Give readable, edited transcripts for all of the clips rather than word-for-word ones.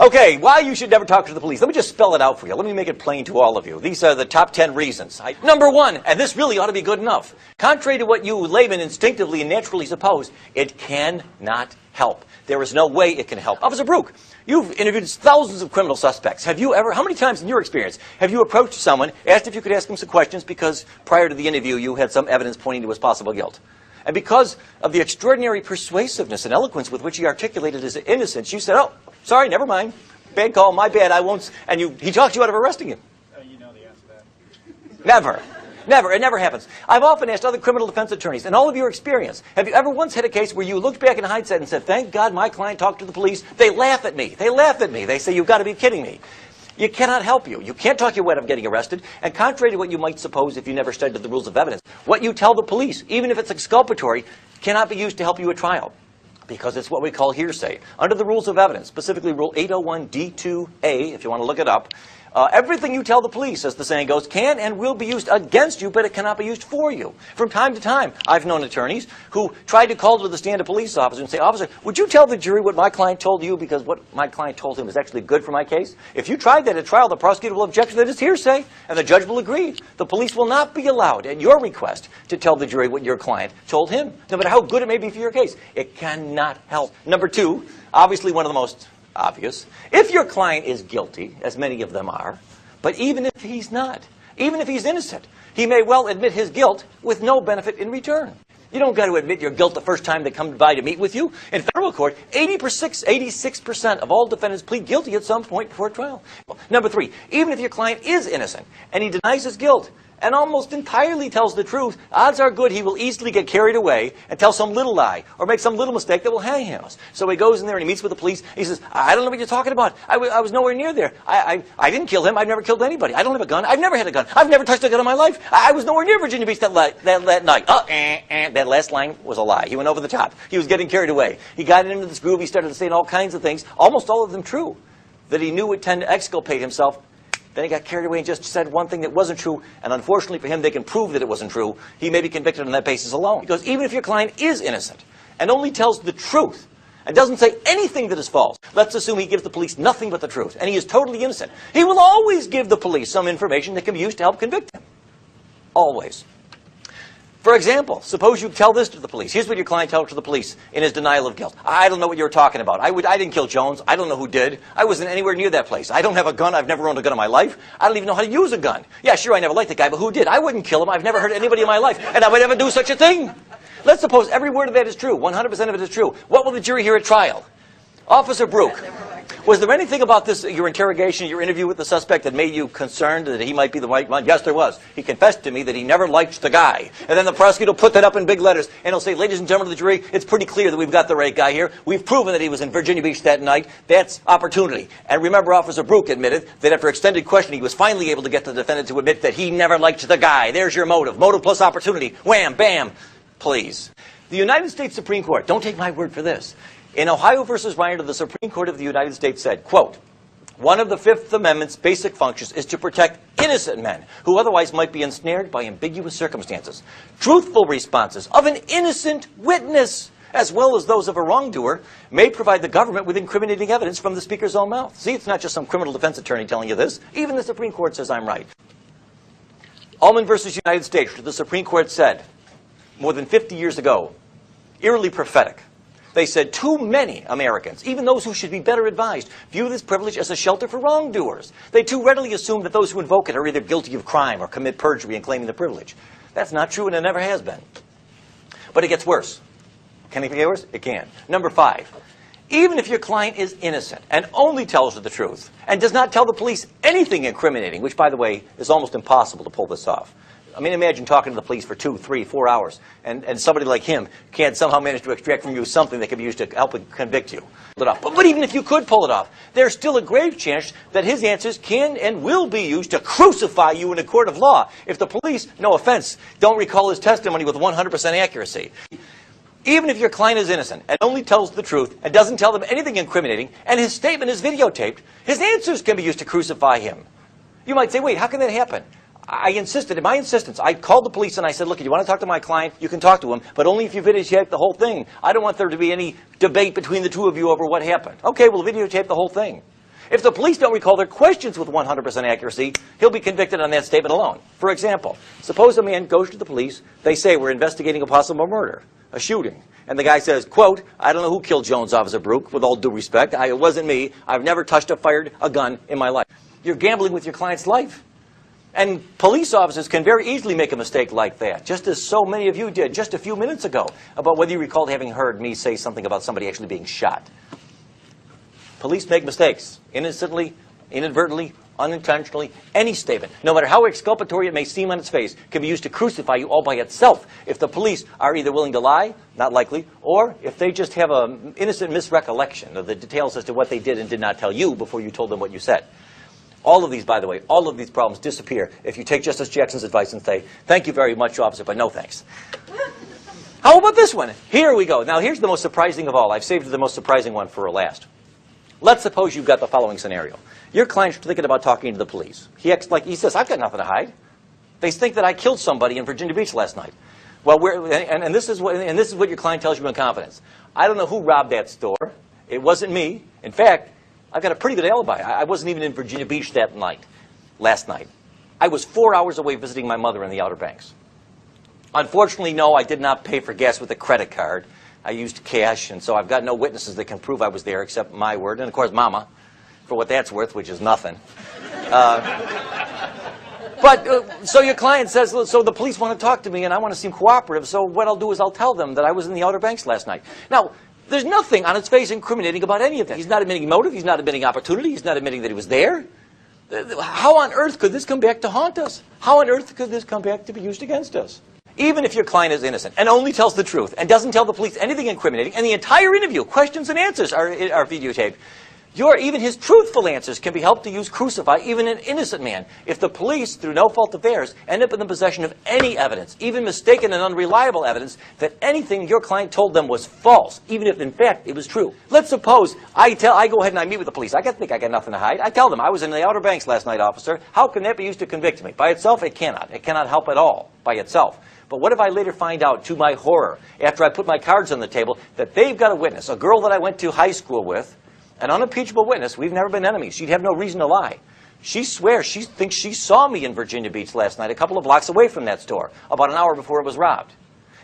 Okay, why you should never talk to the police. Let me just spell it out for you. Let me make it plain to all of you. These are the top 10 reasons. Number one, and this really ought to be good enough. Contrary to what you laymen instinctively and naturally suppose, it cannot help. There is no way it can help. Officer Brook, you've interviewed thousands of criminal suspects. Have you ever, how many times in your experience, have you approached someone, asked if you could ask him some questions because prior to the interview you had some evidence pointing to his possible guilt? And because of the extraordinary persuasiveness and eloquence with which he articulated his innocence, you said, oh, sorry, never mind. Bad call, my bad, I won't. And he talked you out of arresting him. You know the answer to that. Never. Never. It never happens. I've often asked other criminal defense attorneys, in all of your experience, have you ever once had a case where you looked back in hindsight and said, thank God my client talked to the police? They laugh at me. They laugh at me. They say, you've got to be kidding me. You cannot help you. You can't talk your way out of getting arrested. And contrary to what you might suppose if you never studied the rules of evidence, what you tell the police, even if it's exculpatory, cannot be used to help you at trial. Because it's what we call hearsay. Under the rules of evidence, specifically Rule 801D2A, if you want to look it up, everything you tell the police, as the saying goes, can and will be used against you, but it cannot be used for you. From time to time, I've known attorneys who tried to call to the stand a police officer and say, officer, would you tell the jury what my client told you because what my client told him is actually good for my case? If you tried that at trial, the prosecutor will object to that as hearsay, and the judge will agree. The police will not be allowed, at your request, to tell the jury what your client told him, no matter how good it may be for your case. It cannot help. Number two, obviously one of the most obvious. If your client is guilty, as many of them are, but even if he's not, even if he's innocent, he may well admit his guilt with no benefit in return. You don't got to admit your guilt the first time they come by to meet with you. In federal court, 86% of all defendants plead guilty at some point before trial. Number three, even if your client is innocent and he denies his guilt and almost entirely tells the truth, odds are good he will easily get carried away and tell some little lie or make some little mistake that will hang him. So he goes in there and he meets with the police. He says, I don't know what you're talking about. I was nowhere near there. I didn't kill him. I've never killed anybody. I don't have a gun. I've never had a gun. I've never touched a gun in my life. I was nowhere near Virginia Beach that night. That last line was a lie. He went over the top. He was getting carried away. He got into this groove. He started saying all kinds of things, almost all of them true, that he knew would tend to exculpate himself. Then he got carried away and just said one thing that wasn't true, and unfortunately for him, they can prove that it wasn't true. He may be convicted on that basis alone. Because even if your client is innocent and only tells the truth and doesn't say anything that is false, let's assume he gives the police nothing but the truth, and he is totally innocent, he will always give the police some information that can be used to help convict him. Always. For example, suppose you tell this to the police. Here's what your client tells to the police in his denial of guilt. I don't know what you were talking about. I didn't kill Jones. I don't know who did. I wasn't anywhere near that place. I don't have a gun. I've never owned a gun in my life. I don't even know how to use a gun. Yeah, sure, I never liked the guy, but who did? I wouldn't kill him. I've never hurt anybody in my life, and I would never do such a thing. Let's suppose every word of that is true. 100% of it is true. What will the jury hear at trial? Officer Brook, was there anything about this, your interrogation, your interview with the suspect that made you concerned that he might be the right one? Yes, there was. He confessed to me that he never liked the guy. And then the prosecutor will put that up in big letters, and he'll say, ladies and gentlemen of the jury, it's pretty clear that we've got the right guy here. We've proven that he was in Virginia Beach that night. That's opportunity. And remember, Officer Brook admitted that after extended questioning, he was finally able to get the defendant to admit that he never liked the guy. There's your motive. Motive plus opportunity. Wham, bam, please. The United States Supreme Court, don't take my word for this, in Ohio versus Reiner, the Supreme Court of the United States said, quote, one of the Fifth Amendment's basic functions is to protect innocent men who otherwise might be ensnared by ambiguous circumstances. Truthful responses of an innocent witness, as well as those of a wrongdoer, may provide the government with incriminating evidence from the speaker's own mouth. See, it's not just some criminal defense attorney telling you this. Even the Supreme Court says I'm right. Ullman versus United States, the Supreme Court said, more than 50 years ago, eerily prophetic. They said too many Americans, even those who should be better advised, view this privilege as a shelter for wrongdoers. They too readily assume that those who invoke it are either guilty of crime or commit perjury in claiming the privilege. That's not true, and it never has been. But it gets worse. Can it get worse? It can. Number 5, even if your client is innocent and only tells you the truth and does not tell the police anything incriminating, which, by the way, is almost impossible to pull this off. I mean, imagine talking to the police for 2, 3, 4 hours, and somebody like him can't somehow manage to extract from you something that can be used to help convict you. But even if you could pull it off, there's still a grave chance that his answers can and will be used to crucify you in a court of law if the police, no offense, don't recall his testimony with 100% accuracy. Even if your client is innocent and only tells the truth and doesn't tell them anything incriminating, and his statement is videotaped, his answers can be used to crucify him. You might say, wait, how can that happen? I insisted, in my insistence, I called the police and I said, look, if you want to talk to my client, you can talk to him, but only if you videotape the whole thing. I don't want there to be any debate between the two of you over what happened. Okay, we'll videotape the whole thing. If the police don't recall their questions with 100% accuracy, he'll be convicted on that statement alone. For example, suppose a man goes to the police. They say, we're investigating a possible murder, a shooting. And the guy says, quote, I don't know who killed Jones, Officer Brook, with all due respect. It wasn't me. I've never touched or fired a gun in my life. You're gambling with your client's life. And police officers can very easily make a mistake like that, just as so many of you did just a few minutes ago, about whether you recalled having heard me say something about somebody actually being shot. Police make mistakes, innocently, inadvertently, unintentionally. Any statement, no matter how exculpatory it may seem on its face, can be used to crucify you all by itself if the police are either willing to lie, not likely, or if they just have an innocent misrecollection of the details as to what they did and did not tell you before you told them what you said. All of these, by the way, all of these problems disappear if you take Justice Jackson's advice and say, thank you very much, officer, but no thanks. How about this one? Here we go. Now, here's the most surprising of all. I've saved the most surprising one for last. Let's suppose you've got the following scenario. Your client's thinking about talking to the police. He says, I've got nothing to hide. They think that I killed somebody in Virginia Beach last night. Well, this is what your client tells you in confidence. I don't know who robbed that store. It wasn't me. In fact, I've got a pretty good alibi. I wasn't even in Virginia Beach that night, last night. I was 4 hours away visiting my mother in the Outer Banks. Unfortunately, no, I did not pay for gas with a credit card. I used cash, and so I've got no witnesses that can prove I was there except my word, and of course, Mama, for what that's worth, which is nothing. So your client says, so the police want to talk to me, and I want to seem cooperative, so what I'll do is I'll tell them that I was in the Outer Banks last night. Now, there's nothing on its face incriminating about any of that. He's not admitting motive. He's not admitting opportunity. He's not admitting that he was there. How on earth could this come back to haunt us? How on earth could this come back to be used against us? Even if your client is innocent and only tells the truth and doesn't tell the police anything incriminating, and the entire interview, questions and answers are videotaped, even his truthful answers can be helped to crucify even an innocent man if the police, through no fault of theirs, end up in the possession of any evidence, even mistaken and unreliable evidence, that anything your client told them was false, even if in fact it was true. Let's suppose I go ahead and I meet with the police. I think I got nothing to hide. I tell them I was in the Outer Banks last night, officer. How can that be used to convict me? By itself, it cannot. It cannot help at all by itself. But what if I later find out, to my horror, after I put my cards on the table, that they've got a witness, a girl that I went to high school with, an unimpeachable witness. We've never been enemies. She'd have no reason to lie. She swears she thinks she saw me in Virginia Beach last night, a couple of blocks away from that store, about an hour before it was robbed.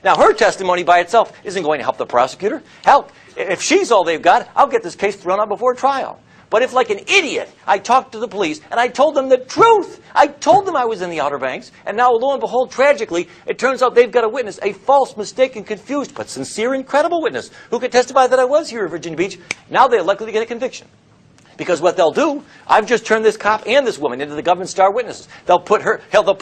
Now, her testimony by itself isn't going to help the prosecutor. Hell, if she's all they've got, I'll get this case thrown out before trial. But if, like an idiot, I talked to the police and I told them the truth, I told them I was in the Outer Banks, and now, lo and behold, tragically, it turns out they've got a witness, a false, mistaken, confused, but sincere and credible witness who could testify that I was here in Virginia Beach, now they're likely to get a conviction. Because what they'll do, I've just turned this cop and this woman into the government star witnesses. They'll put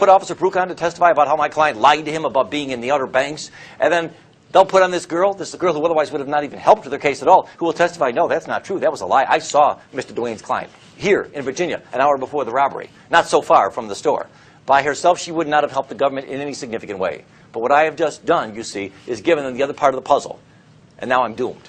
Officer Brook on to testify about how my client lied to him about being in the Outer Banks, and then they'll put on this girl who otherwise would have not even helped with their case at all, who will testify, no, that's not true. That was a lie. I saw Mr. Duane's client here in Virginia an hour before the robbery, not so far from the store. By herself, she would not have helped the government in any significant way. But what I have just done, you see, is given them the other part of the puzzle. And now I'm doomed.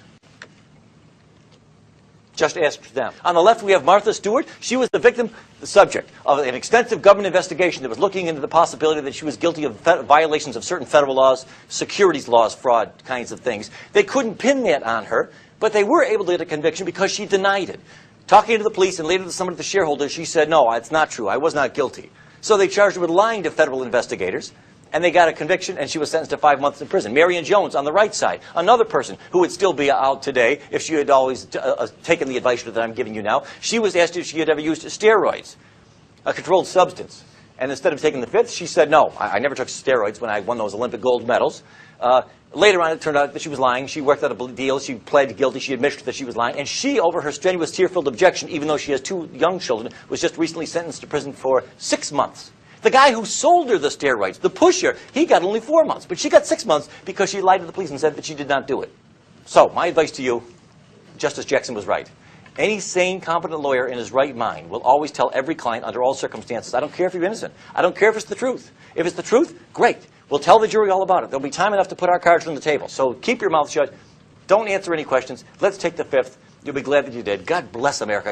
Just ask them. On the left, we have Martha Stewart. She was the subject of an extensive government investigation that was looking into the possibility that she was guilty of violations of certain federal laws, securities laws, fraud kinds of things. They couldn't pin that on her, but they were able to get a conviction because she denied it. Talking to the police and later to some of the shareholders, she said, no, it's not true. I was not guilty. So they charged her with lying to federal investigators. And they got a conviction, and she was sentenced to 5 months in prison. Marion Jones on the right side, another person who would still be out today if she had always taken the advice that I'm giving you now. She was asked if she had ever used steroids, a controlled substance. And instead of taking the fifth, she said, no, I never took steroids when I won those Olympic gold medals. Later on, it turned out that she was lying. She worked out a deal. She pled guilty. She admitted that she was lying. And she, over her strenuous, tear-filled objection, even though she has 2 young children, was just recently sentenced to prison for 6 months. The guy who sold her the steroids, the pusher, he got only 4 months. But she got 6 months because she lied to the police and said that she did not do it. So, my advice to you, Justice Jackson was right. Any sane, competent lawyer in his right mind will always tell every client under all circumstances, I don't care if you're innocent. I don't care if it's the truth. If it's the truth, great. We'll tell the jury all about it. There'll be time enough to put our cards on the table. So keep your mouth shut. Don't answer any questions. Let's take the fifth. You'll be glad that you did. God bless America.